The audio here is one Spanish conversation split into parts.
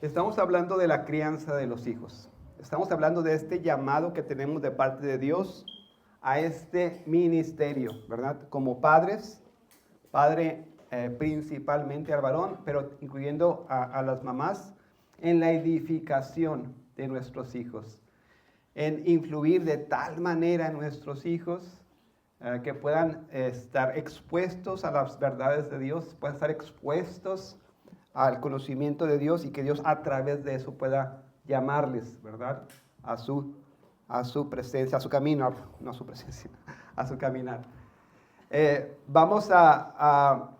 Estamos hablando de la crianza de los hijos. Estamos hablando de este llamado que tenemos de parte de Dios a este ministerio, ¿verdad? Como padres, padre principalmente al varón, pero incluyendo a las mamás, en la edificación de nuestros hijos, en influir de tal manera en nuestros hijos que puedan estar expuestos a las verdades de Dios, puedan estar expuestos al conocimiento de Dios y que Dios a través de eso pueda llamarles, ¿verdad? A su presencia, a su camino, no a su presencia, a su caminar. Vamos a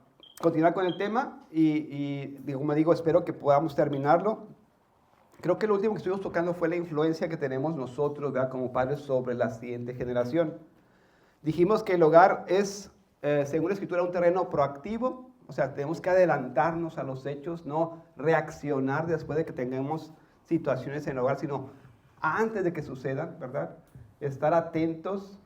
continuar con el tema y como digo, espero que podamos terminarlo. Creo que lo último que estuvimos tocando fue la influencia que tenemos nosotros, ¿verdad? Como padres sobre la siguiente generación. Dijimos que el hogar es, según la Escritura, un terreno proactivo. O sea, tenemos que adelantarnos a los hechos, no reaccionar después de que tengamos situaciones en el hogar, sino antes de que sucedan, ¿verdad? Estar atentos.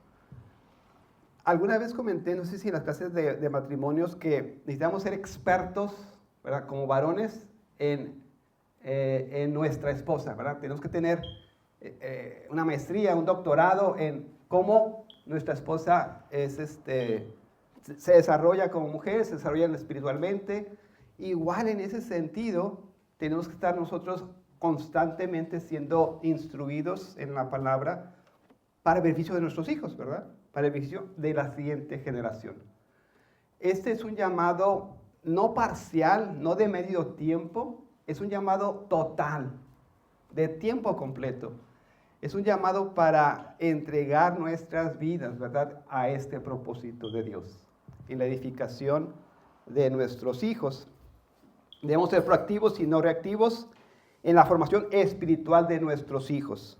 Alguna vez comenté, no sé si en las clases de matrimonios, que necesitamos ser expertos, ¿verdad? Como varones en nuestra esposa, ¿verdad? Tenemos que tener una maestría, un doctorado en cómo nuestra esposa se desarrolla como mujer, se desarrolla espiritualmente. Igual en ese sentido, tenemos que estar nosotros constantemente siendo instruidos en la palabra para el beneficio de nuestros hijos, ¿verdad? Para el beneficio de la siguiente generación. Este es un llamado no parcial, no de medio tiempo, es un llamado total, de tiempo completo. Es un llamado para entregar nuestras vidas, ¿verdad?, a este propósito de Dios, en la edificación de nuestros hijos. Debemos ser proactivos y no reactivos en la formación espiritual de nuestros hijos.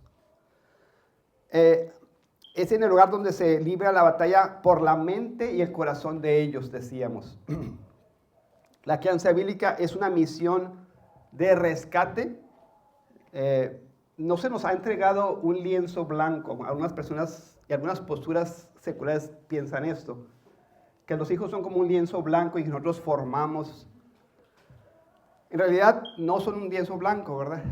Es en el lugar donde se libra la batalla por la mente y el corazón de ellos, decíamos. La crianza bíblica es una misión de rescate. No se nos ha entregado un lienzo blanco. Algunas personas y algunas posturas seculares piensan esto, que los hijos son como un lienzo blanco y que nosotros formamos. En realidad no son un lienzo blanco, ¿verdad?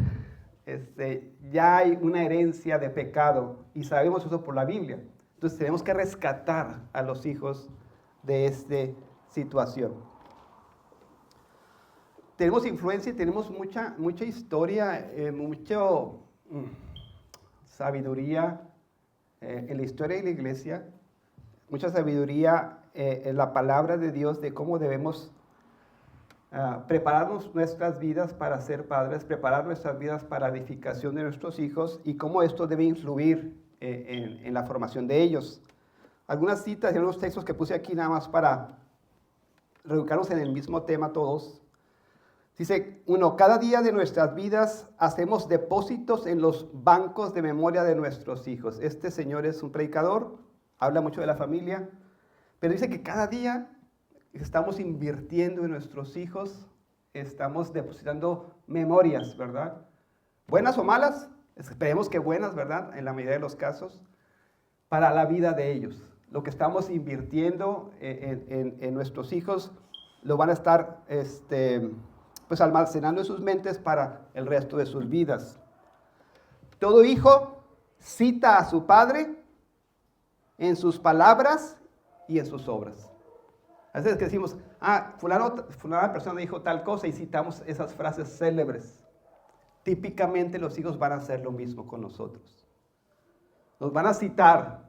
Ya hay una herencia de pecado y sabemos eso por la Biblia. Entonces tenemos que rescatar a los hijos de esta situación. Tenemos influencia y tenemos mucha historia, mucha sabiduría en la historia de la iglesia, mucha sabiduría en la palabra de Dios de cómo debemos prepararnos nuestras vidas para ser padres, preparar nuestras vidas para la edificación de nuestros hijos y cómo esto debe influir en la formación de ellos. Algunas citas y algunos textos que puse aquí nada más para reubicarnos en el mismo tema todos. Dice, 1, cada día de nuestras vidas hacemos depósitos en los bancos de memoria de nuestros hijos. Este señor es un predicador, habla mucho de la familia, pero dice que cada día estamos invirtiendo en nuestros hijos, estamos depositando memorias, ¿verdad? Buenas o malas, esperemos que buenas, ¿verdad? En la mayoría de los casos, para la vida de ellos. Lo que estamos invirtiendo en nuestros hijos lo van a estar pues almacenando en sus mentes para el resto de sus vidas. Todo hijo cita a su padre en sus palabras y en sus obras. A veces que decimos, fulana persona dijo tal cosa y citamos esas frases célebres. Típicamente los hijos van a hacer lo mismo con nosotros. Nos van a citar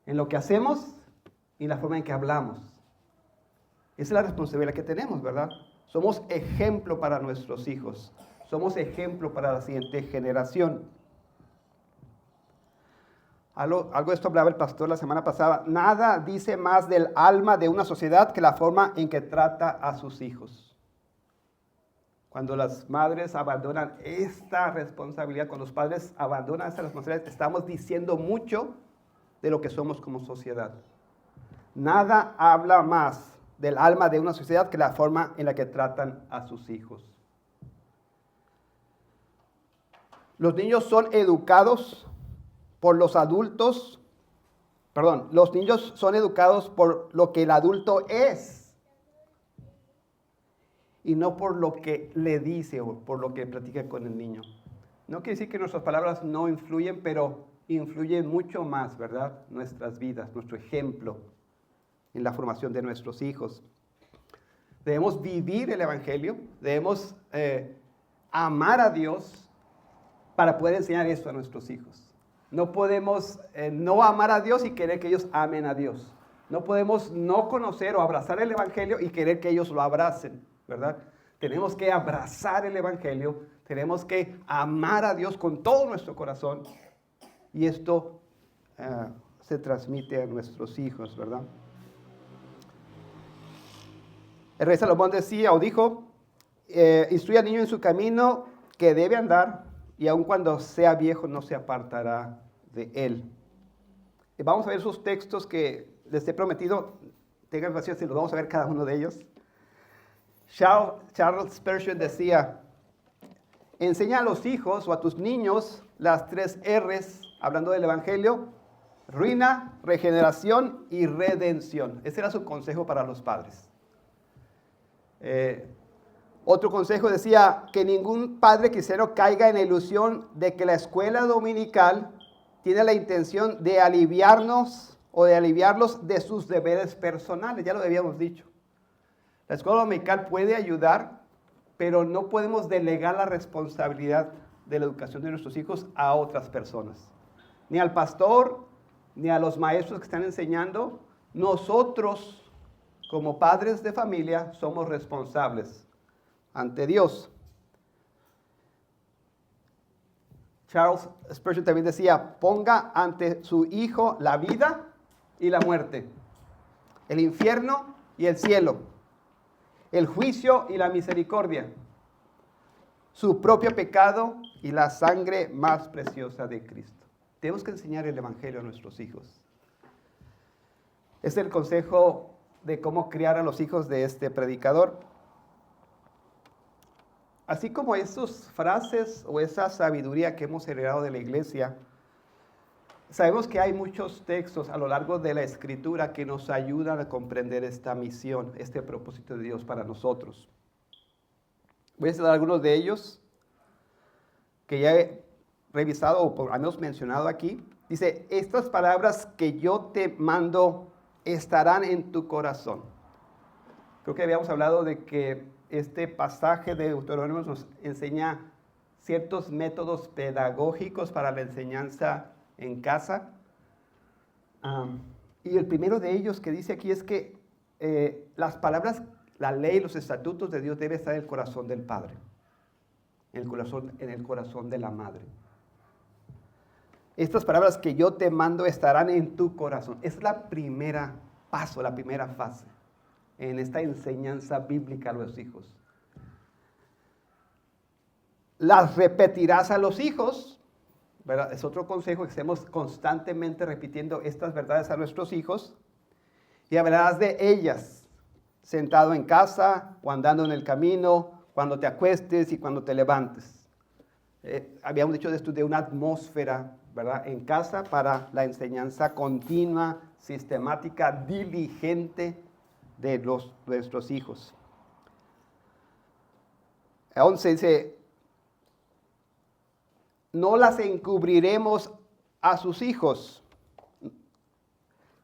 en lo que hacemos y en la forma en que hablamos. Esa es la responsabilidad que tenemos, ¿verdad? Somos ejemplo para nuestros hijos. Somos ejemplo para la siguiente generación. Algo de esto hablaba el pastor la semana pasada. Nada dice más del alma de una sociedad que la forma en que trata a sus hijos. Cuando las madres abandonan esta responsabilidad, cuando los padres abandonan esta responsabilidad, estamos diciendo mucho de lo que somos como sociedad. Nada habla más del alma de una sociedad que la forma en la que tratan a sus hijos. Los niños son educados por los adultos, los niños son educados por lo que el adulto es y no por lo que le dice o por lo que platica con el niño. No quiere decir que nuestras palabras no influyen, pero influyen mucho más, ¿verdad? Nuestras vidas, nuestro ejemplo en la formación de nuestros hijos. Debemos vivir el Evangelio, debemos amar a Dios para poder enseñar esto a nuestros hijos. No podemos no amar a Dios y querer que ellos amen a Dios. No podemos no conocer o abrazar el Evangelio y querer que ellos lo abracen, ¿verdad? Tenemos que abrazar el Evangelio, tenemos que amar a Dios con todo nuestro corazón y esto se transmite a nuestros hijos, ¿verdad? El rey Salomón decía o dijo, instruye al niño en su camino que debe andar y aun cuando sea viejo no se apartará de él. Y vamos a ver esos textos que les he prometido, tengan paciencia y los vamos a ver cada uno de ellos. Charles Spurgeon decía, enseña a los hijos o a tus niños las 3 R's, hablando del Evangelio, ruina, regeneración y redención. Ese era su consejo para los padres. Otro consejo decía que ningún padre cristiano caiga en la ilusión de que la escuela dominical tiene la intención de aliviarnos o de aliviarlos de sus deberes personales. Ya lo habíamos dicho. La escuela dominical puede ayudar, pero no podemos delegar la responsabilidad de la educación de nuestros hijos a otras personas. Ni al pastor, ni a los maestros que están enseñando. Nosotros, como padres de familia, somos responsables ante Dios. Charles Spurgeon también decía, ponga ante su hijo la vida y la muerte, el infierno y el cielo, el juicio y la misericordia, su propio pecado y la sangre más preciosa de Cristo. Tenemos que enseñar el Evangelio a nuestros hijos. Es el consejo de cómo criar a los hijos de este predicador. Así como esas frases o esa sabiduría que hemos heredado de la iglesia, sabemos que hay muchos textos a lo largo de la Escritura que nos ayudan a comprender esta misión, este propósito de Dios para nosotros. Voy a citar algunos de ellos que ya he revisado o por lo menos mencionado aquí. Dice, estas palabras que yo te mando estarán en tu corazón. Creo que habíamos hablado de que este pasaje de Deuteronomio nos enseña ciertos métodos pedagógicos para la enseñanza en casa. Y el primero de ellos que dice aquí es que las palabras, la ley, los estatutos de Dios deben estar en el corazón del padre, en el corazón de la madre. Estas palabras que yo te mando estarán en tu corazón. Es la primera paso, la primera fase en esta enseñanza bíblica a los hijos. Las repetirás a los hijos, ¿verdad? Es otro consejo que estemos constantemente repitiendo estas verdades a nuestros hijos. Y hablarás de ellas, sentado en casa o andando en el camino, cuando te acuestes y cuando te levantes. Habíamos dicho de esto de una atmósfera, ¿verdad? En casa para la enseñanza continua, sistemática, diligente de nuestros hijos. 11 dice, no las encubriremos a sus hijos.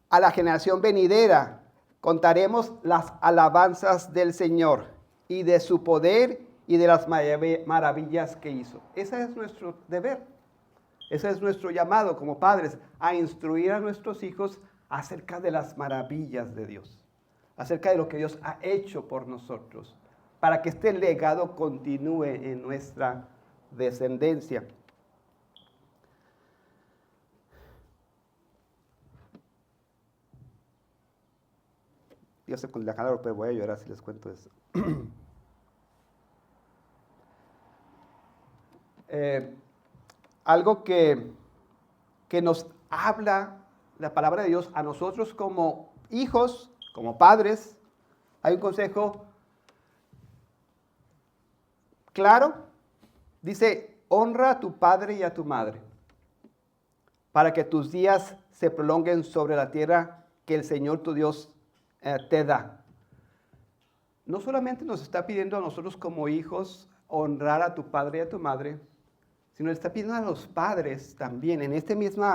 A la generación venidera contaremos las alabanzas del Señor y de su poder y de las maravillas que hizo. Ese es nuestro deber. Ese es nuestro llamado como padres, a instruir a nuestros hijos acerca de las maravillas de Dios, acerca de lo que Dios ha hecho por nosotros, para que este legado continúe en nuestra descendencia. Yo sé con la calor, pero voy a llorar si les cuento eso. Algo que nos habla la palabra de Dios a nosotros como hijos, como padres, hay un consejo claro. Dice, honra a tu padre y a tu madre, para que tus días se prolonguen sobre la tierra que el Señor tu Dios te da. no solamente nos está pidiendo a nosotros como hijos honrar a tu padre y a tu madre, sino le está pidiendo a los padres también, en este mismo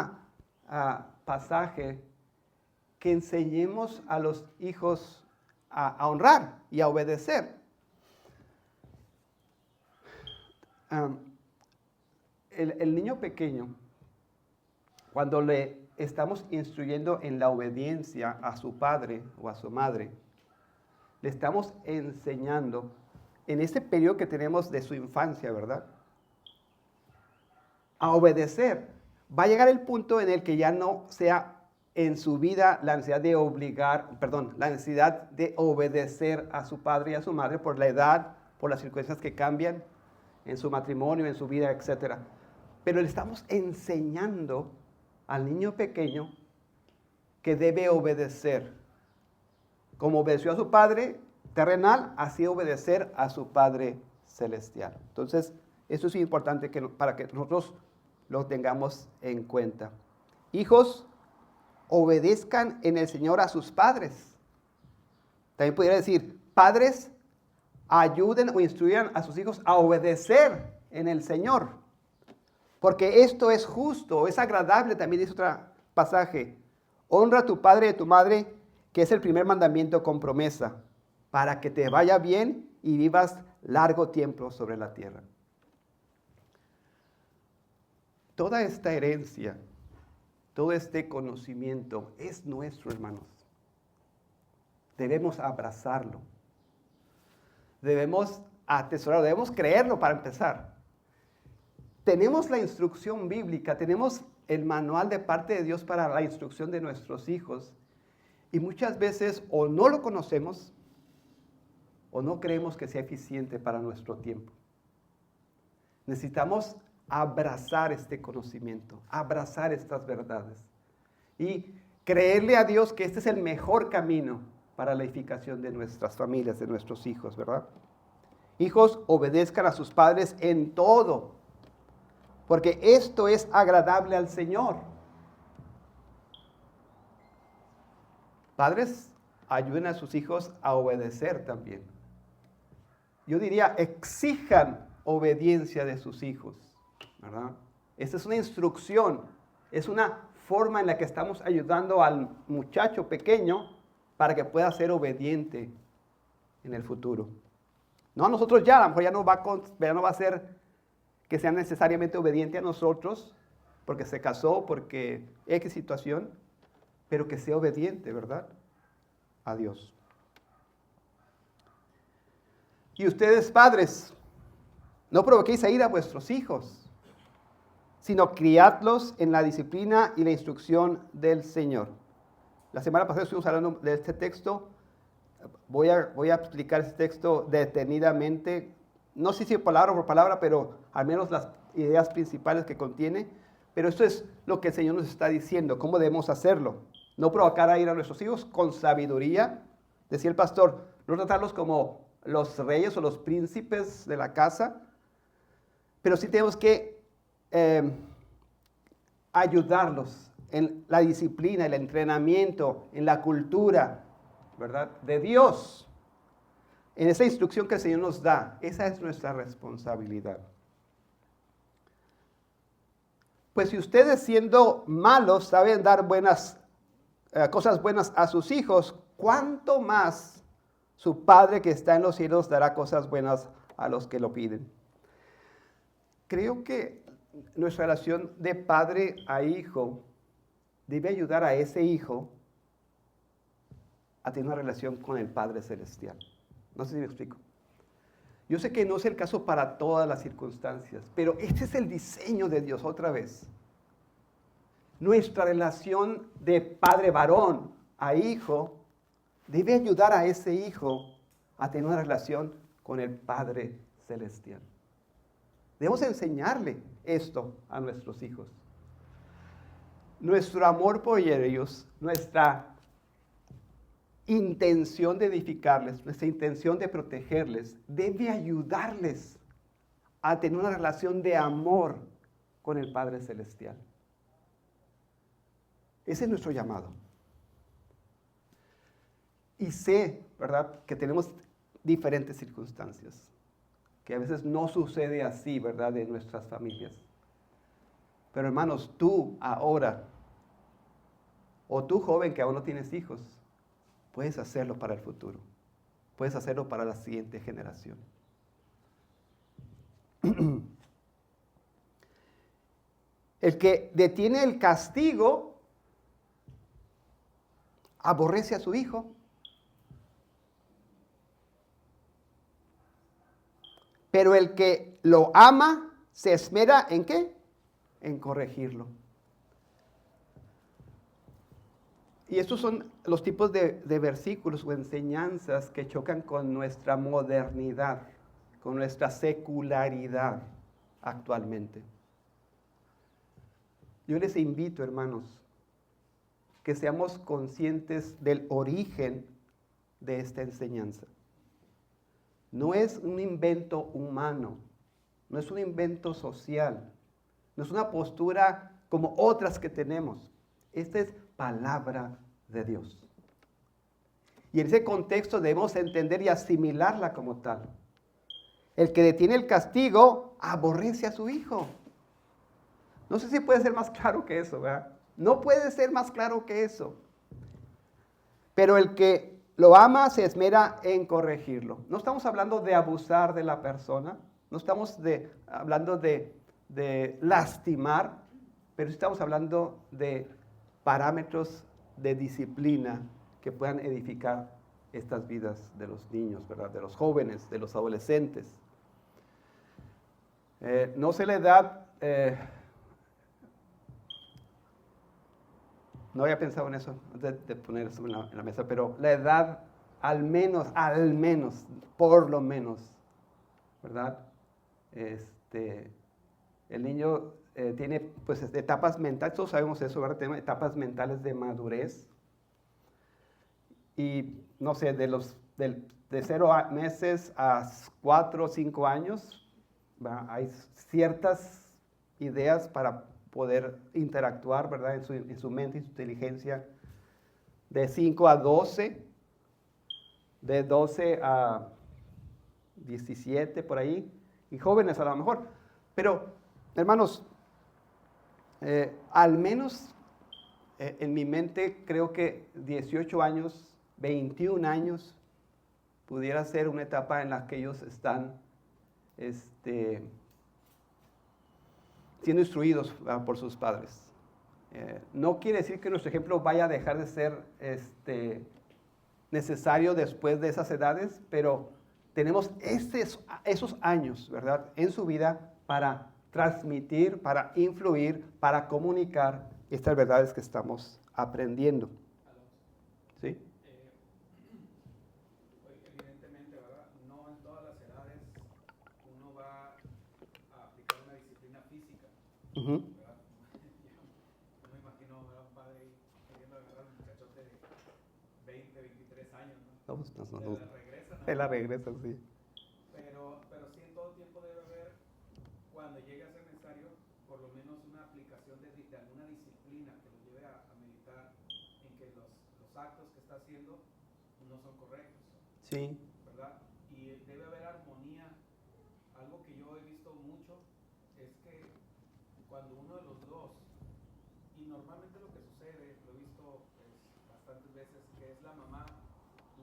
pasaje, que enseñemos a los hijos a honrar y a obedecer. El niño pequeño, cuando le estamos instruyendo en la obediencia a su padre o a su madre, le estamos enseñando en este periodo que tenemos de su infancia, ¿verdad?, a obedecer. Va a llegar el punto en el que ya no sea en su vida la necesidad de la necesidad de obedecer a su padre y a su madre por la edad, por las circunstancias que cambian en su matrimonio, en su vida, etc. Pero le estamos enseñando al niño pequeño que debe obedecer. Como obedeció a su padre terrenal, así obedecer a su Padre celestial. Entonces, eso es importante para que nosotros lo tengamos en cuenta. Hijos, obedezcan en el Señor a sus padres. También pudiera decir, padres, ayuden o instruyan a sus hijos a obedecer en el Señor. Porque esto es justo, es agradable, también dice otro pasaje. Honra a tu padre y a tu madre, que es el primer mandamiento con promesa, para que te vaya bien y vivas largo tiempo sobre la tierra. Toda esta herencia, todo este conocimiento es nuestro, hermanos. Debemos abrazarlo. Debemos atesorarlo, debemos creerlo para empezar. Tenemos la instrucción bíblica, tenemos el manual de parte de Dios para la instrucción de nuestros hijos. Y muchas veces o no lo conocemos o no creemos que sea eficiente para nuestro tiempo. Necesitamos abrazar este conocimiento, abrazar estas verdades y creerle a Dios que este es el mejor camino para la edificación de nuestras familias, de nuestros hijos, ¿verdad? Hijos, obedezcan a sus padres en todo, porque esto es agradable al Señor. Padres, ayuden a sus hijos a obedecer también. Yo diría, exijan obediencia de sus hijos, ¿verdad? Esta es una instrucción, es una forma en la que estamos ayudando al muchacho pequeño para que pueda ser obediente en el futuro. No a nosotros ya, a lo mejor ya no va a ser que sea necesariamente obediente a nosotros, porque se casó, porque X situación, pero que sea obediente, ¿verdad?, a Dios. Y ustedes, padres, no provoquéis a ira a vuestros hijos, sino criadlos en la disciplina y la instrucción del Señor. La semana pasada estuvimos hablando de este texto. Voy a explicar este texto detenidamente, no sé si palabra por palabra, pero al menos las ideas principales que contiene. Pero esto es lo que el Señor nos está diciendo, cómo debemos hacerlo. No provocar a ira a nuestros hijos con sabiduría. Decía el pastor, no tratarlos como los reyes o los príncipes de la casa, pero sí tenemos que ayudarlos en la disciplina, el entrenamiento, en la cultura, ¿verdad?, de Dios. En esa instrucción que el Señor nos da, esa es nuestra responsabilidad. Pues si ustedes, siendo malos, saben dar cosas buenas a sus hijos, ¿cuánto más su Padre que está en los cielos dará cosas buenas a los que lo piden? Creo que nuestra relación de padre a hijo debe ayudar a ese hijo a tener una relación con el Padre Celestial. No sé si me explico. Yo sé que no es el caso para todas las circunstancias, pero este es el diseño de Dios otra vez. Nuestra relación de padre varón a hijo debe ayudar a ese hijo a tener una relación con el Padre Celestial. Debemos enseñarle esto a nuestros hijos. Nuestro amor por ellos, nuestra intención de edificarles, nuestra intención de protegerles, debe ayudarles a tener una relación de amor con el Padre Celestial. Ese es nuestro llamado. Y sé, ¿verdad?, que tenemos diferentes circunstancias, que a veces no sucede así, ¿verdad?, en nuestras familias. Pero hermanos, tú ahora, o tú joven que aún no tienes hijos, puedes hacerlo para el futuro. Puedes hacerlo para la siguiente generación. El que detiene el castigo aborrece a su hijo. Pero el que lo ama se esmera ¿en qué? En corregirlo. Y estos son los tipos de versículos o enseñanzas que chocan con nuestra modernidad, con nuestra secularidad actualmente. Yo les invito, hermanos, que seamos conscientes del origen de esta enseñanza. No es un invento humano, no es un invento social, no es una postura como otras que tenemos. Esta es palabra de Dios. Y en ese contexto debemos entender y asimilarla como tal. El que detiene el castigo aborrece a su hijo. No sé si puede ser más claro que eso, ¿verdad? No puede ser más claro que eso. Pero el que lo ama se esmera en corregirlo. No estamos hablando de abusar de la persona, no estamos hablando de lastimar, pero estamos hablando de parámetros de disciplina que puedan edificar estas vidas de los niños, ¿verdad? De los jóvenes, de los adolescentes. No sé la edad, no había pensado en eso antes de poner eso en la mesa, pero la edad al menos, por lo menos, ¿verdad? El niño tiene pues etapas mentales, todos sabemos eso, ¿verdad? Tiene etapas mentales de madurez. Y no sé, de 0 meses a 4 o 5 años, ¿verdad? Hay ciertas ideas para poder interactuar, ¿verdad? En su mente y su inteligencia. De 5 a 12, de 12 a 17 por ahí, y jóvenes a lo mejor. Pero, hermanos, al menos en mi mente creo que 18 años, 21 años, pudiera ser una etapa en la que ellos están siendo instruidos por sus padres. No quiere decir que nuestro ejemplo vaya a dejar de ser necesario después de esas edades, pero tenemos esos años, ¿verdad?, en su vida para transmitir, para influir, para comunicar estas verdades que estamos aprendiendo. ¿Sí? Evidentemente, ¿verdad? No en todas las edades uno va a aplicar una disciplina física. Uh-huh. ¿Verdad? Yo me imagino a un padre ahí queriendo agarrar a un muchachote de 20, 23 años, ¿no? No, pues, no, Se la regresan. se la regresan, sí. Pero sí en todo tiempo debe haber, cuando llegue a ser necesario, por lo menos una aplicación de alguna disciplina que lo lleve a meditar en que los actos que está haciendo no son correctos. Sí. ¿Verdad? Y debe haber armonía. Algo que yo he visto mucho es que cuando uno de los dos, y normalmente lo que sucede, lo he visto bastantes veces, que es la mamá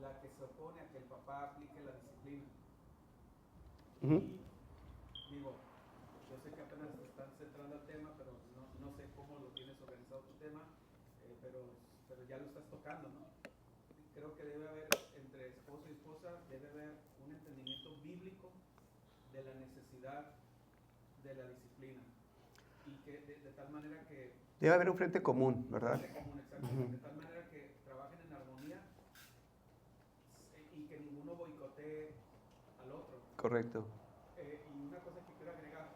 la que se opone a que el papá aplique la disciplina. Uh-huh. Y digo, yo sé que apenas están centrando al tema, pero no sé cómo lo tienes organizado tu tema, pero ya lo estás tocando, ¿no? Creo que debe haber, entre esposo y esposa, debe haber un entendimiento bíblico de la necesidad de la disciplina. Y que de tal manera que... Debe haber un frente común, ¿verdad? Frente común, exactamente. Uh-huh. De tal manera que trabajen en armonía y que ninguno boicotee al otro. Correcto. Y una cosa que quiero agregar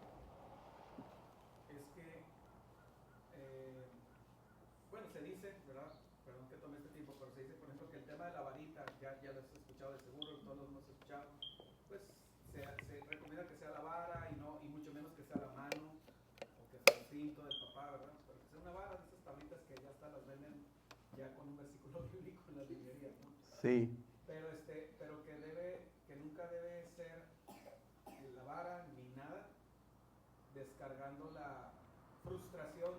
es que, bueno, se dice, ¿verdad? Perdón que tome este tiempo, pero se dice, por ejemplo, que el tema de la varita, ya lo has escuchado de seguro, todos lo hemos escuchado, pues se recomienda que sea la vara y mucho menos que sea la mano o que sea el cinto del papá, ¿verdad? Pero que sea una vara de esas tablitas que ya hasta las venden ya con un versículo bíblico en las librerías, ¿no? Sí. Pero que descargando la frustración.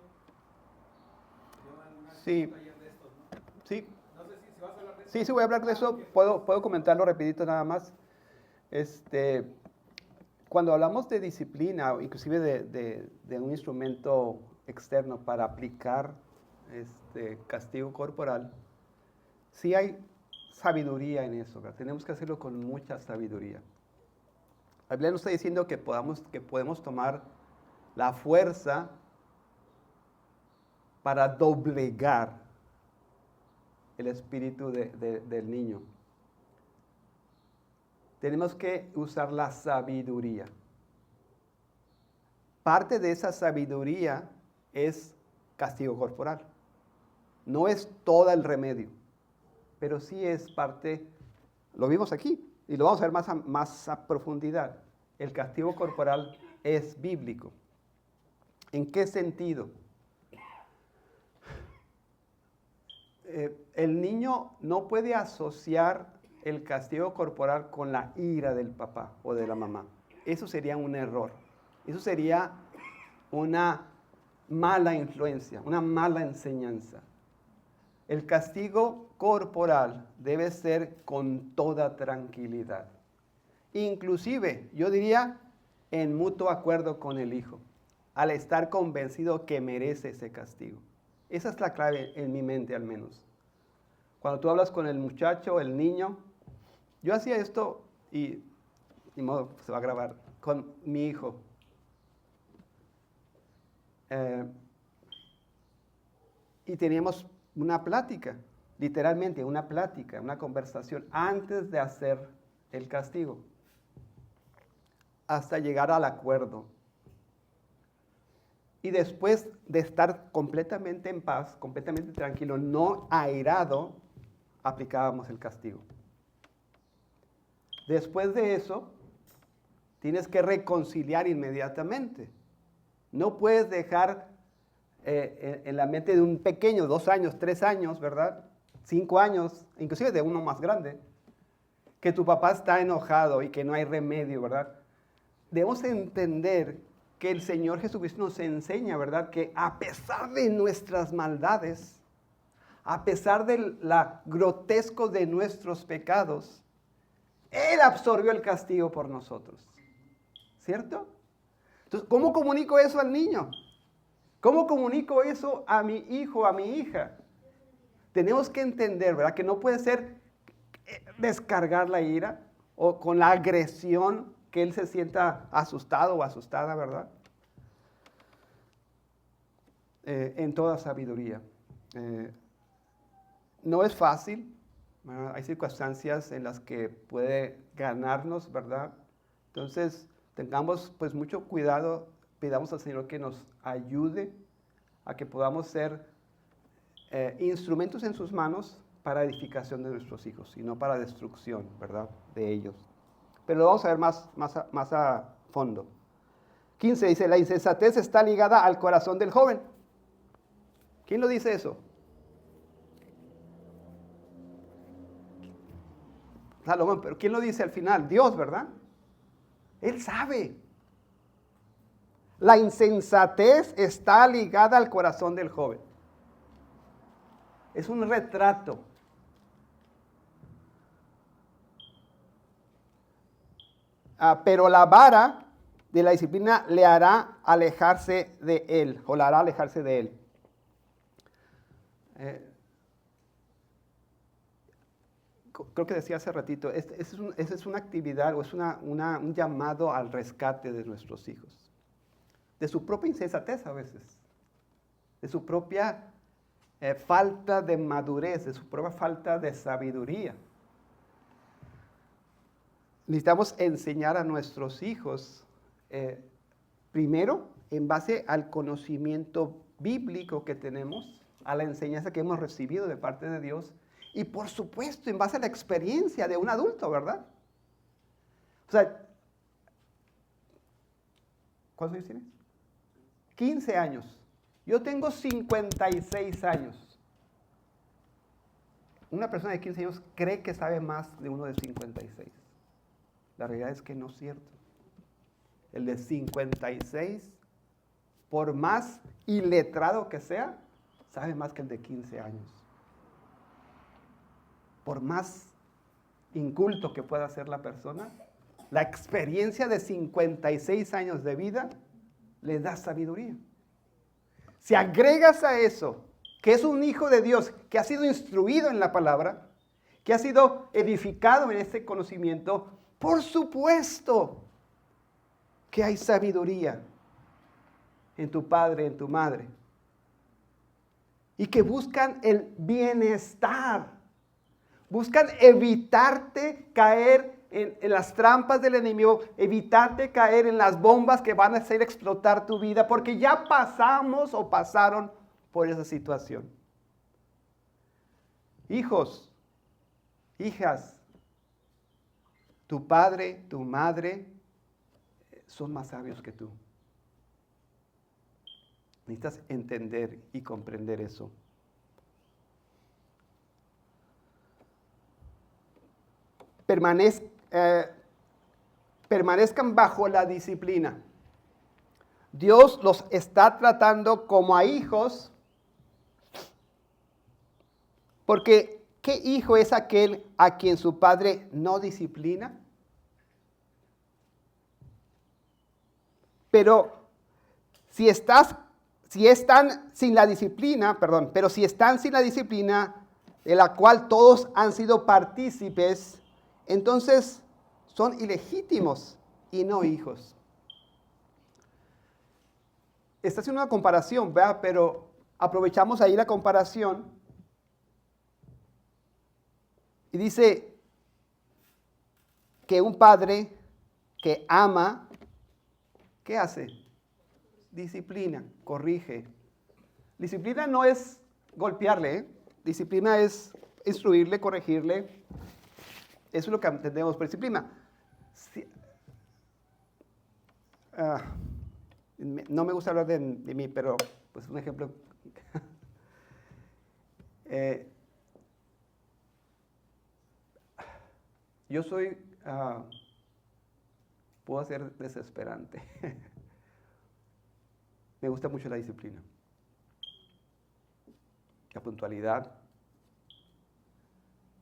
Yo en un Sí. taller de estos, ¿no? Sí, No sé si vas a hablar de eso. sí, voy a hablar de eso. Puedo comentarlo rapidito nada más. Cuando hablamos de disciplina, o inclusive de un instrumento externo para aplicar castigo corporal, sí hay sabiduría en eso, ¿verdad? Tenemos que hacerlo con mucha sabiduría. La Biblia nos está diciendo que podemos tomar la fuerza para doblegar el espíritu del niño. Tenemos que usar la sabiduría. Parte de esa sabiduría es castigo corporal. No es todo el remedio, pero sí es parte, lo vimos aquí, y lo vamos a ver más a profundidad. El castigo corporal es bíblico. ¿En qué sentido? El niño no puede asociar el castigo corporal con la ira del papá o de la mamá. Eso sería un error. Eso sería una mala influencia, una mala enseñanza. El castigo corporal debe ser con toda tranquilidad. Inclusive, yo diría, en mutuo acuerdo con el hijo, al estar convencido que merece ese castigo. Esa es la clave en mi mente al menos. Cuando tú hablas con el muchacho, el niño, yo hacía esto y ni modo, se va a grabar, con mi hijo. Y teníamos una plática, literalmente una plática, una conversación antes de hacer el castigo, hasta llegar al acuerdo. Y después de estar completamente en paz, completamente tranquilo, no airado, aplicábamos el castigo. Después de eso, tienes que reconciliar inmediatamente. No puedes dejar en la mente de un pequeño, 2 años, 3 años, ¿verdad? 5 años, inclusive de uno más grande, que tu papá está enojado y que no hay remedio, ¿verdad? Debemos entender que el Señor Jesucristo nos enseña, ¿verdad? Que a pesar de nuestras maldades, a pesar de la grotesco de nuestros pecados, Él absorbió el castigo por nosotros. ¿Cierto? Entonces, ¿cómo comunico eso al niño? ¿Cómo comunico eso a mi hijo, a mi hija? Tenemos que entender, ¿verdad? Que no puede ser descargar la ira o con la agresión que él se sienta asustado o asustada, ¿verdad? En toda sabiduría. No es fácil, ¿verdad? Hay circunstancias en las que puede ganarnos, ¿verdad? Entonces, tengamos pues mucho cuidado, pidamos al Señor que nos ayude a que podamos ser instrumentos en sus manos para edificación de nuestros hijos y no para destrucción, ¿verdad? De ellos. Pero lo vamos a ver más a fondo. 15 dice, la insensatez está ligada al corazón del joven. ¿Quién lo dice eso? Salomón, pero ¿quién lo dice al final? Dios, ¿verdad? Él sabe. La insensatez está ligada al corazón del joven. Es un retrato. Pero la vara de la disciplina le hará alejarse de él, o la hará alejarse de él. Creo que decía hace ratito, esa es una actividad o es un llamado al rescate de nuestros hijos. De su propia insensatez a veces, de su propia falta de madurez, de su propia falta de sabiduría. Necesitamos enseñar a nuestros hijos, primero, en base al conocimiento bíblico que tenemos, a la enseñanza que hemos recibido de parte de Dios, y por supuesto, en base a la experiencia de un adulto, ¿verdad? O sea, ¿cuántos años tienes? 15 años. Yo tengo 56 años. Una persona de 15 años cree que sabe más de uno de 56. La realidad es que no es cierto. El de 56 por más iletrado que sea, sabe más que el de 15 años. Por más inculto que pueda ser la persona, la experiencia de 56 años de vida le da sabiduría. Si agregas a eso que es un hijo de Dios, que ha sido instruido en la palabra, que ha sido edificado en este conocimiento, por supuesto que hay sabiduría en tu padre, en tu madre, y que buscan el bienestar, buscan evitarte caer en las trampas del enemigo, evitarte caer en las bombas que van a hacer explotar tu vida, porque ya pasamos o pasaron por esa situación. Hijos, hijas, tu padre, tu madre son más sabios que tú. Necesitas entender y comprender eso. Permanezcan bajo la disciplina. Dios los está tratando como a hijos, porque ¿qué hijo es aquel a quien su padre no disciplina? Pero si están sin la disciplina de la cual todos han sido partícipes, entonces son ilegítimos y no hijos. Está haciendo una comparación, ¿verdad? Pero aprovechamos ahí la comparación y dice que un padre que ama, ¿qué hace? Disciplina, corrige. Disciplina no es golpearle, ¿eh? Disciplina es instruirle, corregirle. Eso es lo que entendemos por disciplina. No me gusta hablar de mí, pero pues un ejemplo. Yo soy, puedo ser desesperante. Me gusta mucho la disciplina, la puntualidad,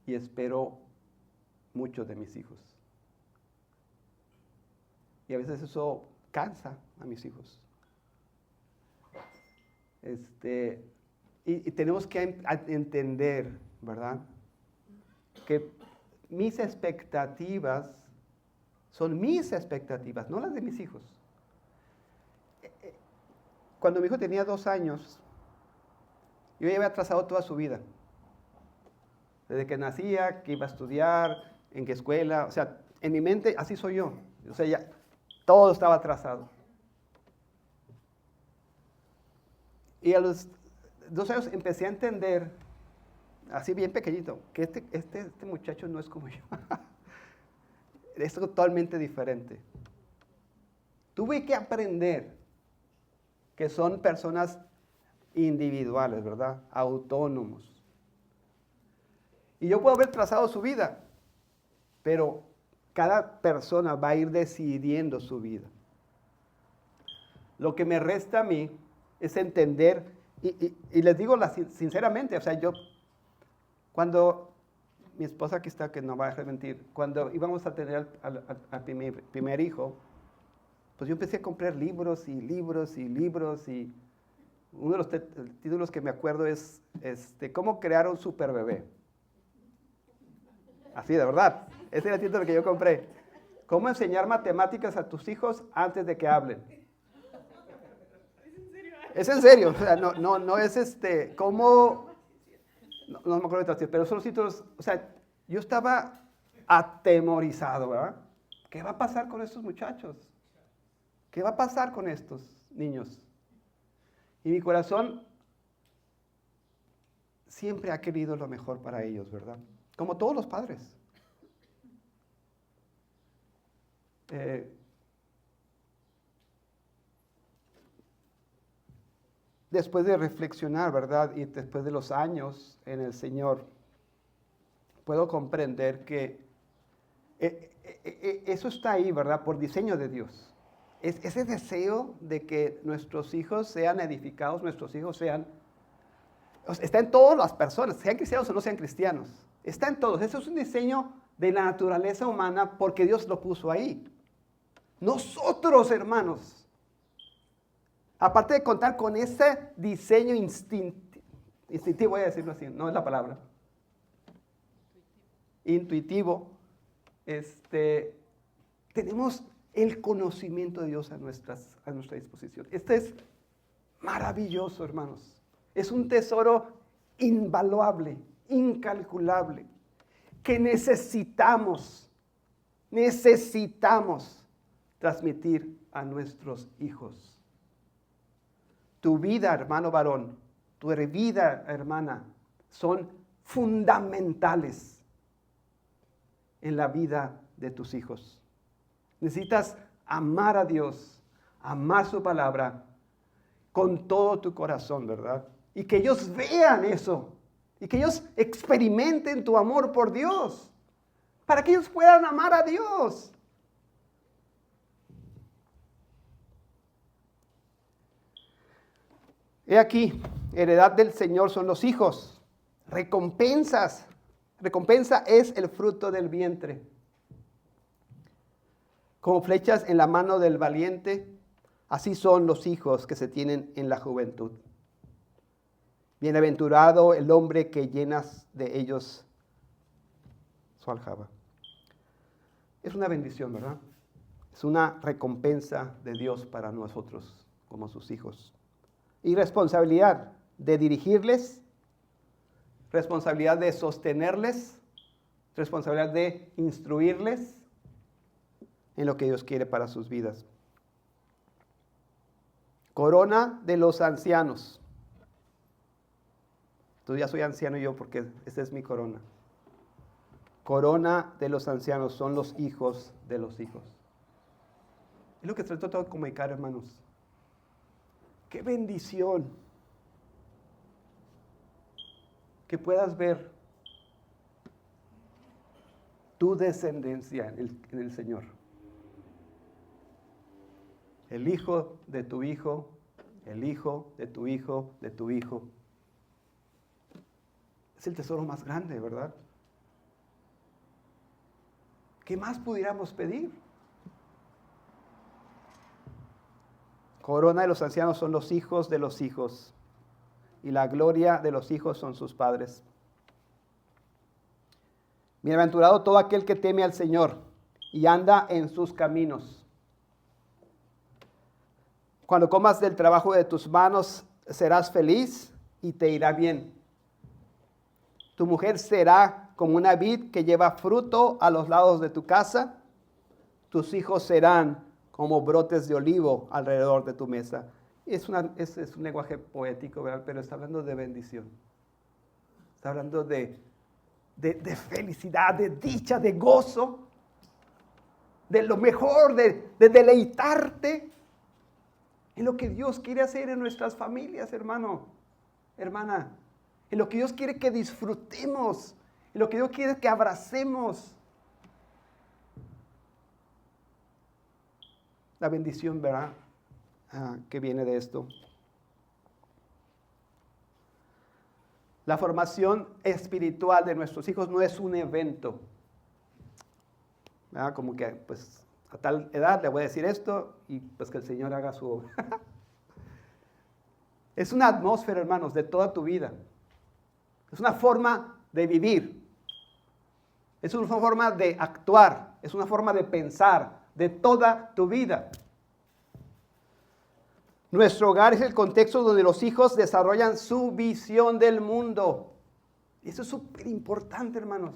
y espero mucho de mis hijos. Y a veces eso cansa a mis hijos. Y tenemos que entender, ¿verdad? Que mis expectativas son mis expectativas, no las de mis hijos. Cuando mi hijo tenía 2 años, yo ya había trazado toda su vida. Desde que nacía, que iba a estudiar, en qué escuela, o sea, en mi mente así soy yo. O sea, ya todo estaba trazado. Y a los 2 años empecé a entender, así bien pequeñito, que este muchacho no es como yo. Es totalmente diferente. Tuve que aprender que son personas individuales, ¿verdad? Autónomos. Y yo puedo haber trazado su vida, pero cada persona va a ir decidiendo su vida. Lo que me resta a mí es entender, y les digo sinceramente, o sea, yo, cuando mi esposa aquí está, que no va a dejar mentir, cuando íbamos a tener al primer hijo, pues yo empecé a comprar libros y libros y libros, y uno de los títulos que me acuerdo es ¿Cómo crear un super bebé? Así, de verdad. Ese era el título que yo compré. ¿Cómo enseñar matemáticas a tus hijos antes de que hablen? Es en serio. O sea, no es ¿cómo? No me acuerdo de otros, pero son los títulos. O sea, yo estaba atemorizado, ¿verdad? ¿Qué va a pasar con estos muchachos? ¿Qué va a pasar con estos niños? Y mi corazón siempre ha querido lo mejor para ellos, ¿verdad? Como todos los padres. Después de reflexionar, ¿verdad? Y después de los años en el Señor, puedo comprender que eso está ahí, ¿verdad? Por diseño de Dios. es ese deseo de que nuestros hijos sean edificados, nuestros hijos sean, está en todas las personas, sean cristianos o no sean cristianos, está en todos. Eso es un diseño de la naturaleza humana porque Dios lo puso ahí. Nosotros, hermanos, aparte de contar con ese diseño instintivo, voy a decirlo así, no es la palabra, intuitivo, tenemos el conocimiento de Dios a nuestra disposición. Este es maravilloso, hermanos. Es un tesoro invaluable, incalculable, que necesitamos transmitir a nuestros hijos. Tu vida, hermano varón, tu vida, hermana, son fundamentales en la vida de tus hijos. Necesitas amar a Dios, amar su palabra con todo tu corazón, ¿verdad? Y que ellos vean eso, y que ellos experimenten tu amor por Dios, para que ellos puedan amar a Dios. He aquí, heredad del Señor son los hijos, recompensa es el fruto del vientre. Como flechas en la mano del valiente, así son los hijos que se tienen en la juventud. Bienaventurado el hombre que llenas de ellos su aljaba. Es una bendición, ¿verdad? Es una recompensa de Dios para nosotros como sus hijos. Y responsabilidad de dirigirles, responsabilidad de sostenerles, responsabilidad de instruirles en lo que Dios quiere para sus vidas. Corona de los ancianos. Entonces ya soy anciano yo porque esta es mi corona. Corona de los ancianos son los hijos de los hijos. Es lo que trato de comunicar, hermanos. ¡Qué bendición! Que puedas ver tu descendencia en el Señor. El hijo de tu hijo, el hijo de tu hijo, de tu hijo. Es el tesoro más grande, ¿verdad? ¿Qué más pudiéramos pedir? Corona de los ancianos son los hijos de los hijos, y la gloria de los hijos son sus padres. Bienaventurado todo aquel que teme al Señor y anda en sus caminos. Cuando comas del trabajo de tus manos, serás feliz y te irá bien. Tu mujer será como una vid que lleva fruto a los lados de tu casa. Tus hijos serán como brotes de olivo alrededor de tu mesa. Es un lenguaje poético, ¿verdad? Pero está hablando de bendición. Está hablando de felicidad, de dicha, de gozo, de lo mejor, de deleitarte en lo que Dios quiere hacer en nuestras familias, hermano, hermana. En lo que Dios quiere que disfrutemos, en lo que Dios quiere que abracemos. La bendición, ¿verdad? Que viene de esto. La formación espiritual de nuestros hijos no es un evento, ¿verdad? Como que, pues, a tal edad le voy a decir esto y pues que el Señor haga su obra. Es una atmósfera, hermanos, de toda tu vida. Es una forma de vivir. Es una forma de actuar. Es una forma de pensar de toda tu vida. Nuestro hogar es el contexto donde los hijos desarrollan su visión del mundo. Eso es súper importante, hermanos.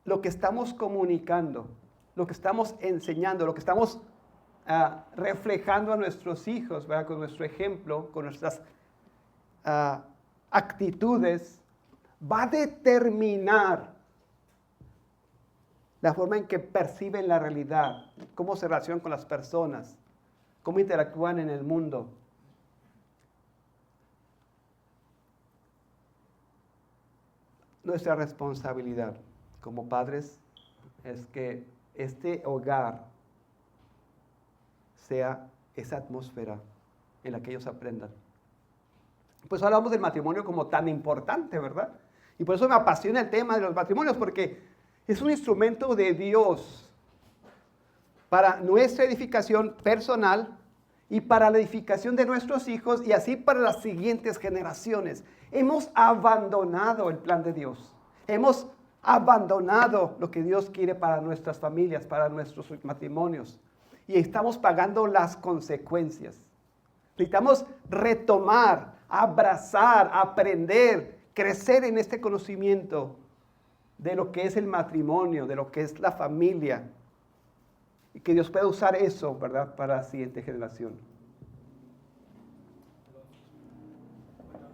Lo que estamos comunicando, lo que estamos enseñando, lo que estamos reflejando a nuestros hijos, ¿verdad? Con nuestro ejemplo, con nuestras actitudes, va a determinar la forma en que perciben la realidad, cómo se relacionan con las personas, cómo interactúan en el mundo. Nuestra responsabilidad como padres es que este hogar sea esa atmósfera en la que ellos aprendan. Pues hablamos del matrimonio como tan importante, ¿verdad? Y por eso me apasiona el tema de los matrimonios, porque es un instrumento de Dios para nuestra edificación personal y para la edificación de nuestros hijos y así para las siguientes generaciones. Hemos abandonado el plan de Dios. Hemos abandonado lo que Dios quiere para nuestras familias, para nuestros matrimonios. Y estamos pagando las consecuencias. Necesitamos retomar, abrazar, aprender, crecer en este conocimiento de lo que es el matrimonio, de lo que es la familia. Y que Dios pueda usar eso, ¿verdad?, para la siguiente generación. Bueno,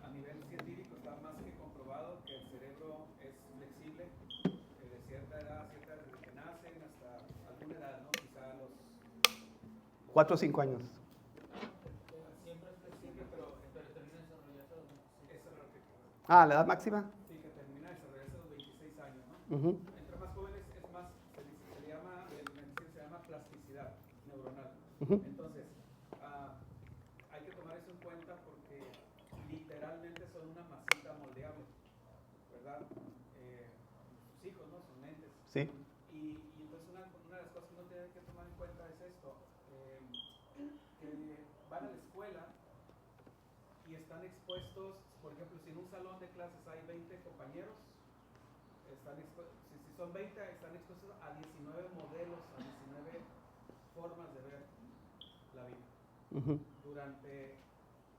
a nivel científico está más que comprobado que el cerebro es flexible de cierta edad a cierta edad, desde que nacen hasta alguna edad, ¿no? Quizá a los 4 o 5 años. siempre es flexible, pero termina de desarrollarse a los 26. Eso es lo que Ah, ¿la edad máxima? sí, que termina de desarrollarse a los 26 años, ¿no? Uh-huh. Entre más jóvenes es más, se le llama, en medicina se llama plasticidad neuronal. Uh-huh. Entonces, hay que tomar eso en cuenta porque literalmente son una masita moldeable, ¿verdad? Sus hijos, ¿no? Son mentes. Sí. Y entonces una de las cosas que uno tiene que tomar en cuenta es esto, que van a la escuela y están expuestos, por ejemplo, si en un salón de clases hay 20 compañeros, si son 20, están expuestos a 19 modelos, a 19 formas de ver la vida, Uh-huh. durante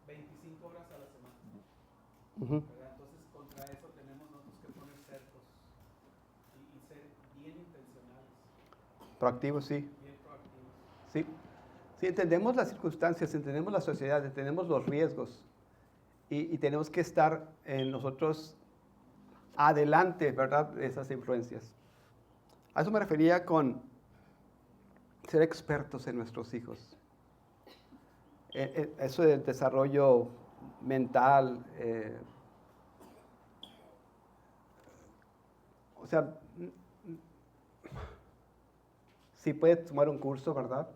25 horas a la semana. Uh-huh. ¿Verdad? Entonces, contra eso tenemos nosotros que poner cercos y ser bien intencionales, Proactivo, sí. bien proactivos. Sí. Sí, entendemos las circunstancias, entendemos la sociedad, entendemos los riesgos y tenemos que estar nosotros adelante, ¿verdad?, de esas influencias. A eso me refería con ser expertos en nuestros hijos. Eso del desarrollo mental, o sea, si puede tomar un curso, ¿verdad?,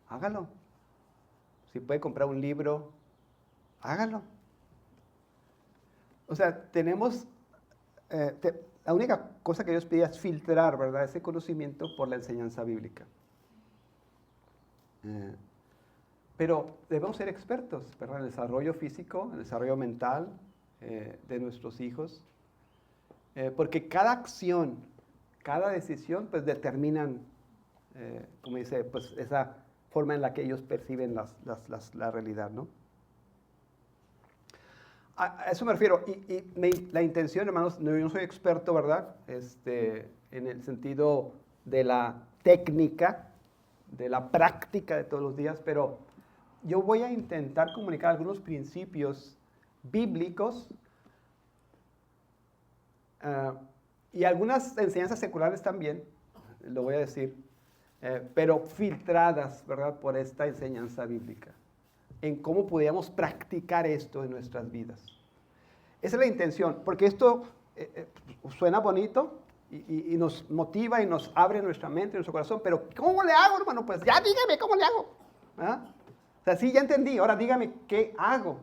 hágalo. Si puede comprar un libro, hágalo. O sea, tenemos, la única cosa que Dios pide es filtrar, ¿verdad?, ese conocimiento por la enseñanza bíblica. Pero debemos ser expertos, ¿verdad?, en el desarrollo físico, en el desarrollo mental de nuestros hijos, porque cada acción, cada decisión, pues determinan, como dice, pues esa forma en la que ellos perciben la realidad, ¿no? A eso me refiero. La intención, hermanos, yo no soy experto, ¿verdad?, en el sentido de la técnica, de la práctica de todos los días, pero yo voy a intentar comunicar algunos principios bíblicos y algunas enseñanzas seculares también, lo voy a decir, pero filtradas, ¿verdad?, por esta enseñanza bíblica, en cómo podíamos practicar esto en nuestras vidas. Esa es la intención, porque esto suena bonito y nos motiva y nos abre nuestra mente, nuestro corazón, pero ¿cómo le hago, hermano? Pues ya dígame cómo le hago. ¿Ah? O sea, sí, ya entendí, ahora dígame qué hago.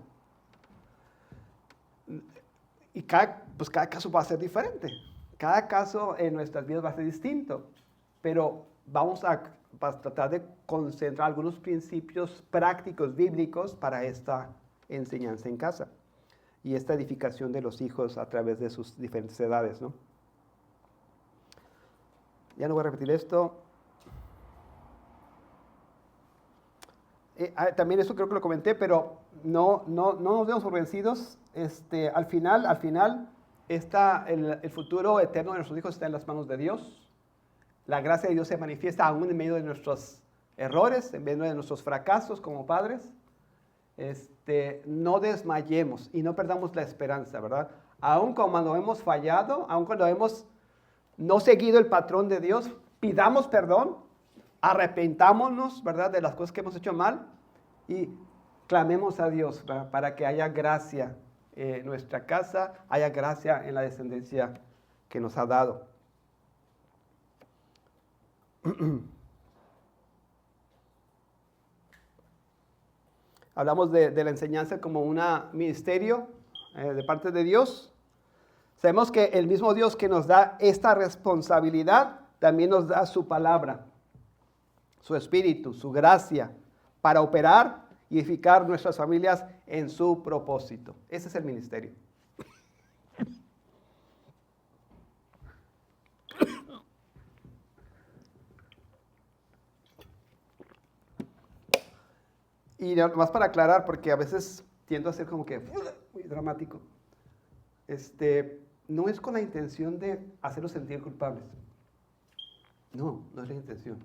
Y cada caso va a ser diferente. Cada caso en nuestras vidas va a ser distinto, pero vamos a tratar de concentrar algunos principios prácticos bíblicos para esta enseñanza en casa y esta edificación de los hijos a través de sus diferentes edades, ¿no? Ya no voy a repetir esto. También eso creo que lo comenté, pero no nos demos por vencidos. Al final el futuro eterno de nuestros hijos está en las manos de Dios. La gracia de Dios se manifiesta aún en medio de nuestros errores, en medio de nuestros fracasos como padres. No desmayemos y no perdamos la esperanza, ¿verdad? Aun cuando hemos fallado, aun cuando hemos no seguido el patrón de Dios, pidamos perdón, arrepentámonos, ¿verdad?, de las cosas que hemos hecho mal y clamemos a Dios, ¿verdad?, para que haya gracia en nuestra casa, haya gracia en la descendencia que nos ha dado. hablamos de la enseñanza como un ministerio de parte de Dios. Sabemos que el mismo Dios que nos da esta responsabilidad, también nos da su palabra, su espíritu, su gracia, para operar y edificar nuestras familias en su propósito. Ese es el ministerio. Y más para aclarar, porque a veces tiendo a ser como que muy dramático. No es con la intención de hacerlos sentir culpables. No, no es la intención.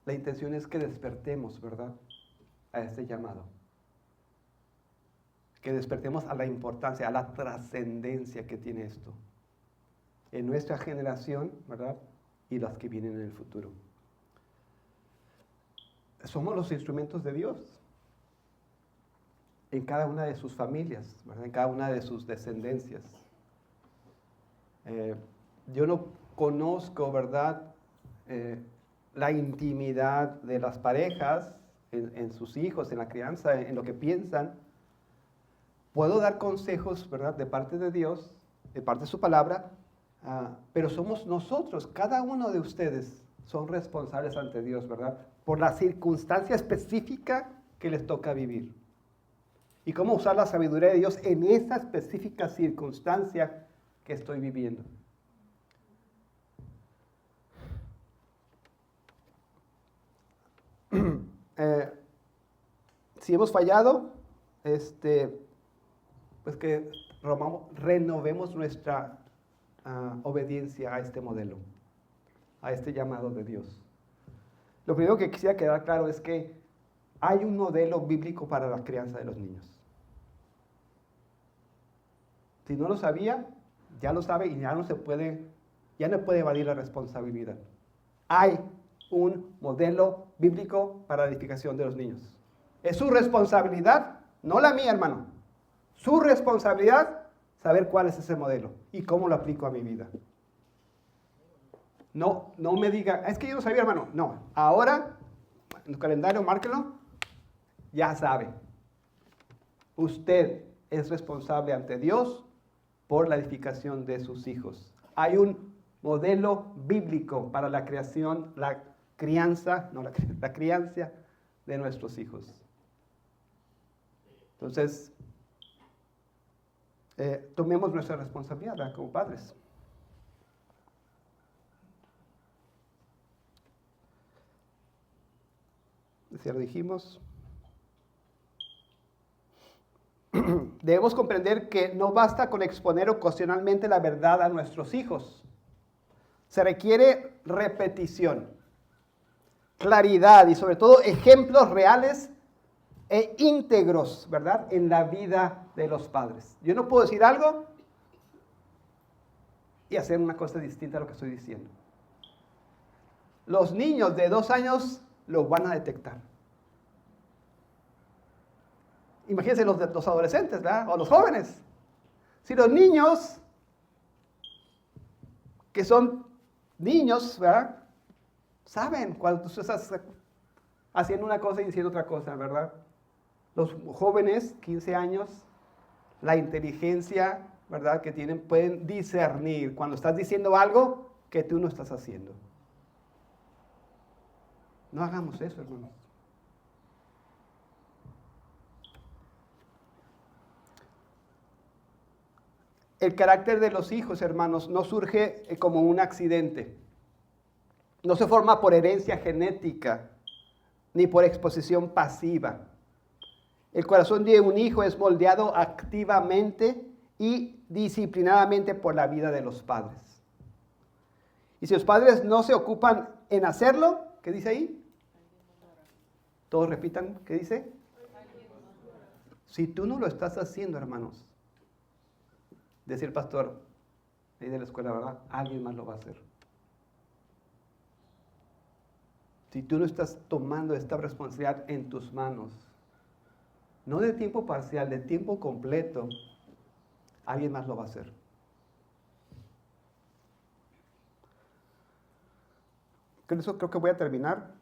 La intención es que despertemos, ¿verdad?, a este llamado. Que despertemos a la importancia, a la trascendencia que tiene esto en nuestra generación, ¿verdad?, y las que vienen en el futuro. Somos los instrumentos de Dios en cada una de sus familias, ¿verdad?, en cada una de sus descendencias. Yo no conozco, ¿verdad?, la intimidad de las parejas en sus hijos, en la crianza, en lo que piensan. Puedo dar consejos, ¿verdad?, de parte de Dios, de parte de su palabra, pero somos nosotros, cada uno de ustedes son responsables ante Dios, ¿verdad?, por la circunstancia específica que les toca vivir. Y cómo usar la sabiduría de Dios en esa específica circunstancia que estoy viviendo. Si hemos fallado, pues que renovemos nuestra obediencia a este modelo, a este llamado de Dios. Lo primero que quisiera quedar claro es que hay un modelo bíblico para la crianza de los niños. Si no lo sabía, ya lo sabe y ya no puede evadir la responsabilidad. Hay un modelo bíblico para la edificación de los niños. Es su responsabilidad, no la mía, hermano. Su responsabilidad saber cuál es ese modelo y cómo lo aplico a mi vida. No me diga, es que yo no sabía, hermano. No, ahora, en tu calendario, márquelo, ya sabe. Usted es responsable ante Dios por la edificación de sus hijos. Hay un modelo bíblico para la crianza de nuestros hijos. Entonces, tomemos nuestra responsabilidad, ¿verdad?, como padres. Ya lo dijimos. Debemos comprender que no basta con exponer ocasionalmente la verdad a nuestros hijos. Se requiere repetición, claridad y sobre todo ejemplos reales e íntegros, ¿verdad?, en la vida de los padres. Yo no puedo decir algo y hacer una cosa distinta a lo que estoy diciendo. Los niños de 2 años lo van a detectar. Imagínense los adolescentes, ¿verdad?, o los jóvenes. Si los niños, que son niños, ¿verdad?, saben cuando tú estás haciendo una cosa y diciendo otra cosa, ¿verdad? Los jóvenes, 15 años, la inteligencia, ¿verdad?, que tienen, pueden discernir cuando estás diciendo algo que tú no estás haciendo. No hagamos eso, hermanos. El carácter de los hijos, hermanos, no surge como un accidente. No se forma por herencia genética, ni por exposición pasiva. El corazón de un hijo es moldeado activamente y disciplinadamente por la vida de los padres. Y si los padres no se ocupan en hacerlo, ¿qué dice ahí? Todos repitan, ¿qué dice? Si tú no lo estás haciendo, hermanos, decía el pastor ahí de la escuela, ¿verdad?, alguien más lo va a hacer. Si tú no estás tomando esta responsabilidad en tus manos, no de tiempo parcial, de tiempo completo, alguien más lo va a hacer. Con eso creo que voy a terminar.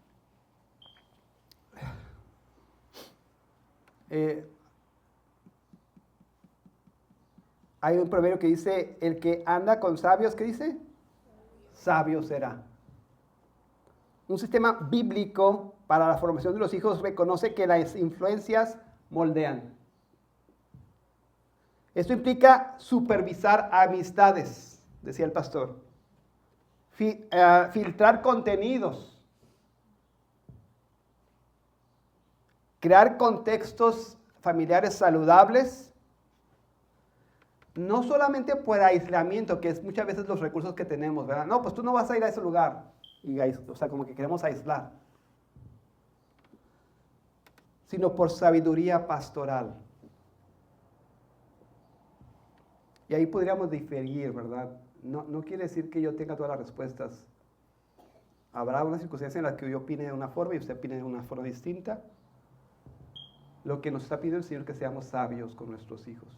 Hay un proverbio que dice, el que anda con sabios, ¿qué dice? Sabio será. Un sistema bíblico para la formación de los hijos reconoce que las influencias moldean. Esto implica supervisar amistades, decía el pastor. Filtrar contenidos. Crear contextos familiares saludables. No solamente por aislamiento, que es muchas veces los recursos que tenemos, ¿verdad? No, pues tú no vas a ir a ese lugar. O sea, como que queremos aislar. Sino por sabiduría pastoral. Y ahí podríamos diferir, ¿verdad? No quiere decir que yo tenga todas las respuestas. Habrá una circunstancia en la que yo opine de una forma y usted opine de una forma distinta. Lo que nos está pidiendo el Señor es que seamos sabios con nuestros hijos.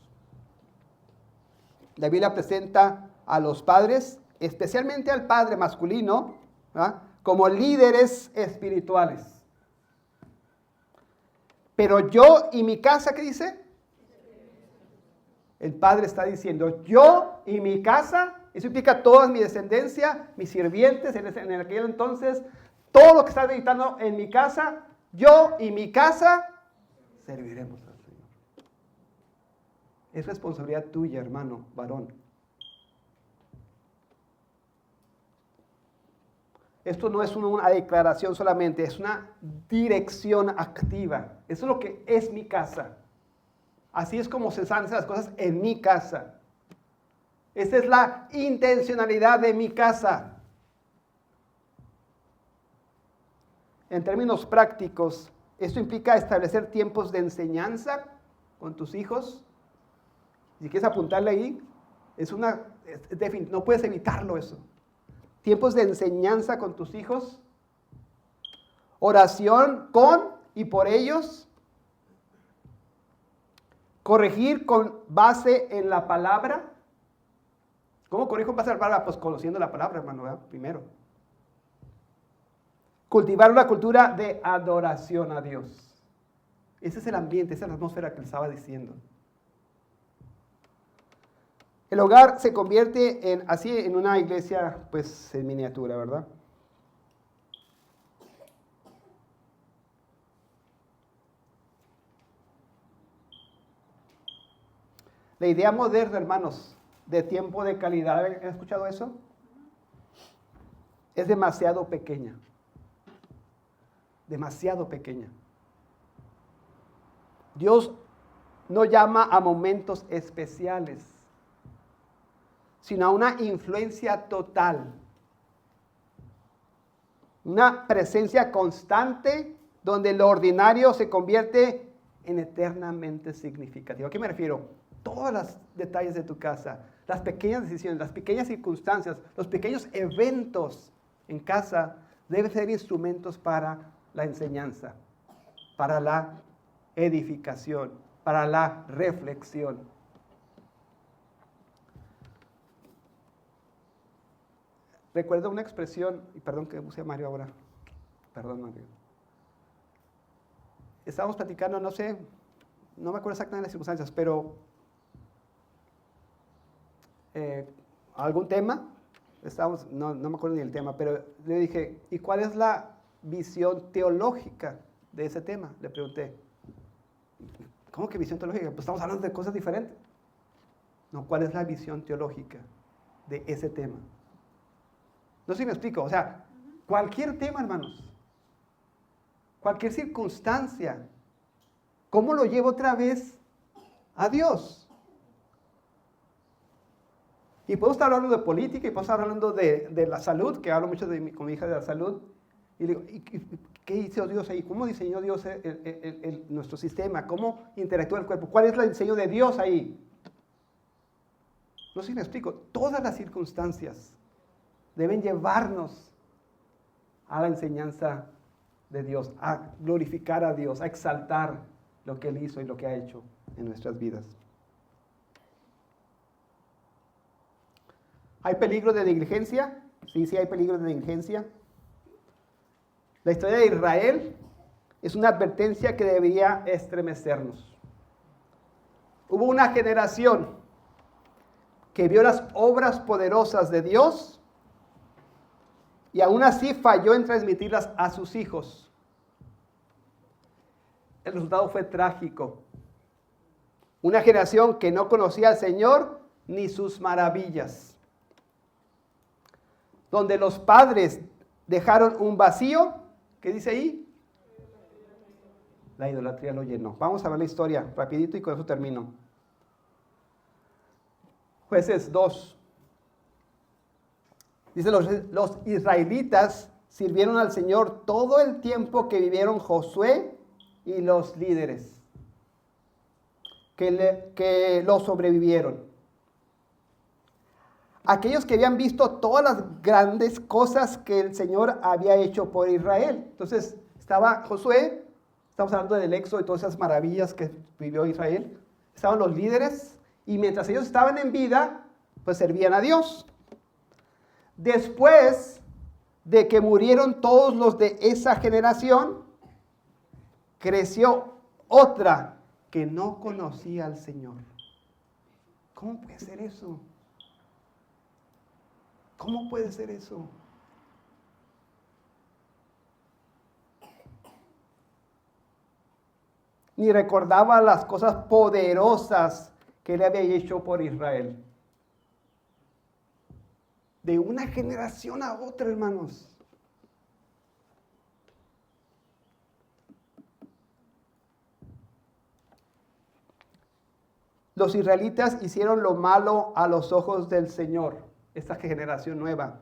La Biblia presenta a los padres, especialmente al padre masculino, ¿verdad?, como líderes espirituales. Pero yo y mi casa, ¿qué dice? El padre está diciendo, yo y mi casa, eso implica toda mi descendencia, mis sirvientes en aquel entonces, todo lo que está editando en mi casa, yo y mi casa serviremos al Señor. Es responsabilidad tuya, hermano, varón. Esto no es una declaración solamente, es una dirección activa. Eso es lo que es mi casa. Así es como se hacen las cosas en mi casa. Esta es la intencionalidad de mi casa. En términos prácticos, esto implica establecer tiempos de enseñanza con tus hijos. Si quieres apuntarle ahí, no puedes evitarlo eso. Tiempos de enseñanza con tus hijos. Oración con y por ellos. Corregir con base en la palabra. ¿Cómo corrijo con base en la palabra? Pues conociendo la palabra, hermano, ¿verdad? Primero. Cultivar una cultura de adoración a Dios. Ese es el ambiente, esa es la atmósfera que le estaba diciendo. El hogar se convierte en una iglesia, pues, en miniatura, ¿verdad? La idea moderna, hermanos, de tiempo de calidad, ¿han escuchado eso? Es demasiado pequeña. Demasiado pequeña. Dios no llama a momentos especiales, sino a una influencia total. Una presencia constante donde lo ordinario se convierte en eternamente significativo. ¿A qué me refiero? Todos los detalles de tu casa, las pequeñas decisiones, las pequeñas circunstancias, los pequeños eventos en casa deben ser instrumentos para la enseñanza, para la edificación, para la reflexión. Recuerdo una expresión, y perdón que use a Mario ahora, perdón Mario. Estábamos platicando, no me acuerdo exactamente de las circunstancias, pero algún tema, no me acuerdo ni el tema, pero le dije, ¿y cuál es la visión teológica de ese tema? Le pregunté. ¿Cómo que visión teológica? Pues estamos hablando de cosas diferentes. No, ¿cuál es la visión teológica de ese tema? No sé si me explico, o sea, cualquier tema, hermanos, cualquier circunstancia, ¿cómo lo llevo otra vez a Dios? Y puedo estar hablando de política y puedo estar hablando de la salud, que hablo mucho con mi hija de la salud, y digo, ¿qué hizo Dios ahí? ¿Cómo diseñó Dios nuestro sistema? ¿Cómo interactúa el cuerpo? ¿Cuál es el diseño de Dios ahí? No sé si me explico, todas las circunstancias deben llevarnos a la enseñanza de Dios, a glorificar a Dios, a exaltar lo que Él hizo y lo que ha hecho en nuestras vidas. ¿Hay peligro de negligencia? Sí, hay peligro de negligencia. La historia de Israel es una advertencia que debería estremecernos. Hubo una generación que vio las obras poderosas de Dios y aún así falló en transmitirlas a sus hijos. El resultado fue trágico. Una generación que no conocía al Señor ni sus maravillas. Donde los padres dejaron un vacío. ¿Qué dice ahí? La idolatría lo llenó. Vamos a ver la historia rapidito y con eso termino. Jueces 2. Dice, los israelitas sirvieron al Señor todo el tiempo que vivieron Josué y los líderes que lo sobrevivieron. Aquellos que habían visto todas las grandes cosas que el Señor había hecho por Israel. Entonces estaba Josué, estamos hablando del Éxodo y todas esas maravillas que vivió Israel. Estaban los líderes y mientras ellos estaban en vida, pues servían a Dios. Después de que murieron todos los de esa generación, creció otra que no conocía al Señor. ¿Cómo puede ser eso? ¿Cómo puede ser eso? Ni recordaba las cosas poderosas que él había hecho por Israel. De una generación a otra, hermanos. Los israelitas hicieron lo malo a los ojos del Señor, esta generación nueva,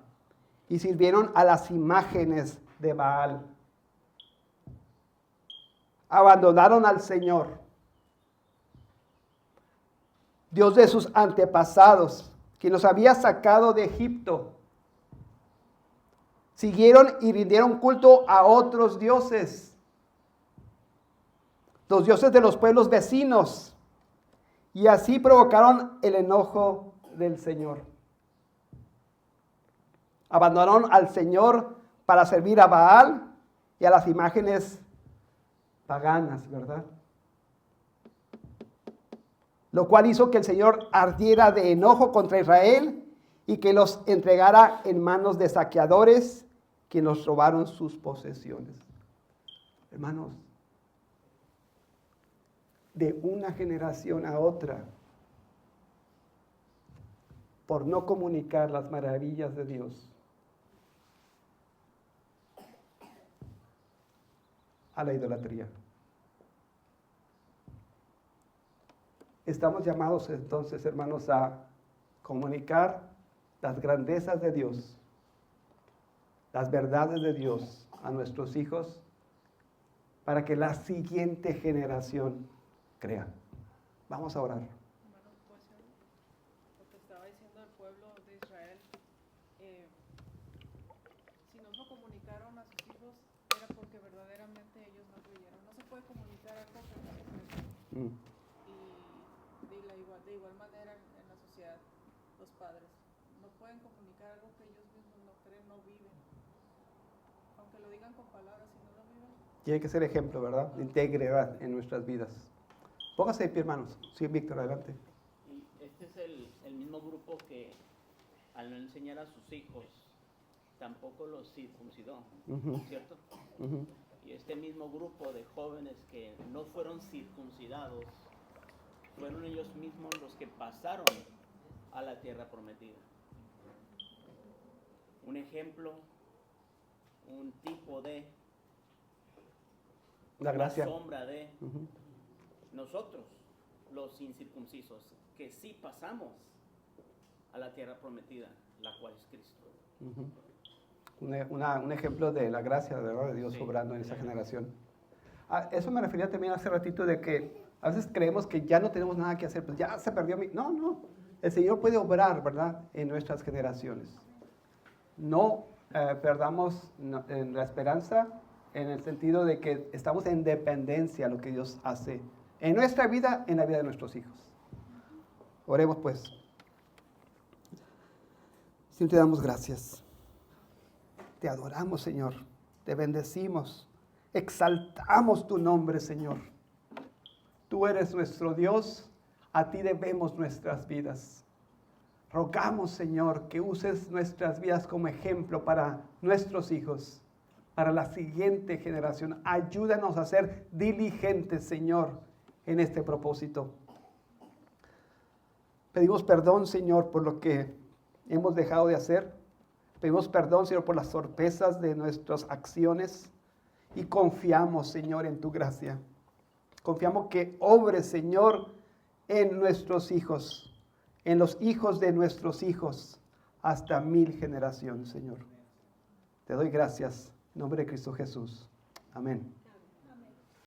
y sirvieron a las imágenes de Baal. Abandonaron al Señor, Dios de sus antepasados, quien los había sacado de Egipto. Siguieron y rindieron culto a otros dioses, los dioses de los pueblos vecinos, y así provocaron el enojo del Señor. Abandonaron al Señor para servir a Baal y a las imágenes paganas, ¿verdad? Lo cual hizo que el Señor ardiera de enojo contra Israel y que los entregara en manos de saqueadores, quienes los robaron sus posesiones. Hermanos, de una generación a otra, por no comunicar las maravillas de Dios, a la idolatría. Estamos llamados entonces, hermanos, a comunicar las grandezas de Dios, las verdades de Dios a nuestros hijos, para que la siguiente generación crea. Vamos a orar. Hermano, pues lo que estaba diciendo el pueblo de Israel, si no lo comunicaron a sus hijos, era porque verdaderamente ellos no creyeron. No se puede comunicar algo que no se cree. Y de igual manera en la sociedad, los padres no pueden comunicar algo que ellos mismos no creen, no viven. Aunque lo digan con palabras, si no lo viven. Tiene que ser ejemplo, ¿verdad? De integridad en nuestras vidas. Póngase de pie, hermanos. Sí, Víctor, adelante. Y este es el mismo grupo que al no enseñar a sus hijos tampoco los circuncidó, ¿cierto? Y este mismo grupo de jóvenes que no fueron circuncidados fueron ellos mismos los que pasaron a la tierra prometida. Un ejemplo, un tipo de, La gracia. una sombra de nosotros, los incircuncisos, que sí pasamos a la tierra prometida, la cual es Cristo. Un ejemplo de la gracia, ¿verdad?, de Dios Sí, obrando en esa claro. generación. Eso me refería también hace ratito de que a veces creemos que ya no tenemos nada que hacer, pues ya se perdió mi... No. El Señor puede obrar, ¿verdad?, en nuestras generaciones. No perdamos la esperanza en el sentido de que estamos en dependencia a lo que Dios hace en nuestra vida, en la vida de nuestros hijos. Oremos pues. Señor, te damos gracias. Te adoramos, Señor. Te bendecimos. Exaltamos tu nombre, Señor. Tú eres nuestro Dios, a ti debemos nuestras vidas. Rogamos, Señor, que uses nuestras vidas como ejemplo para nuestros hijos, para la siguiente generación. Ayúdanos a ser diligentes, Señor, en este propósito. Pedimos perdón, Señor, por lo que hemos dejado de hacer. Pedimos perdón, Señor, por las torpezas de nuestras acciones. Y confiamos, Señor, en tu gracia. Confiamos que obres, Señor, en nuestros hijos, en los hijos de nuestros hijos, hasta 1000 generaciones, Señor. Te doy gracias. En nombre de Cristo Jesús. Amén.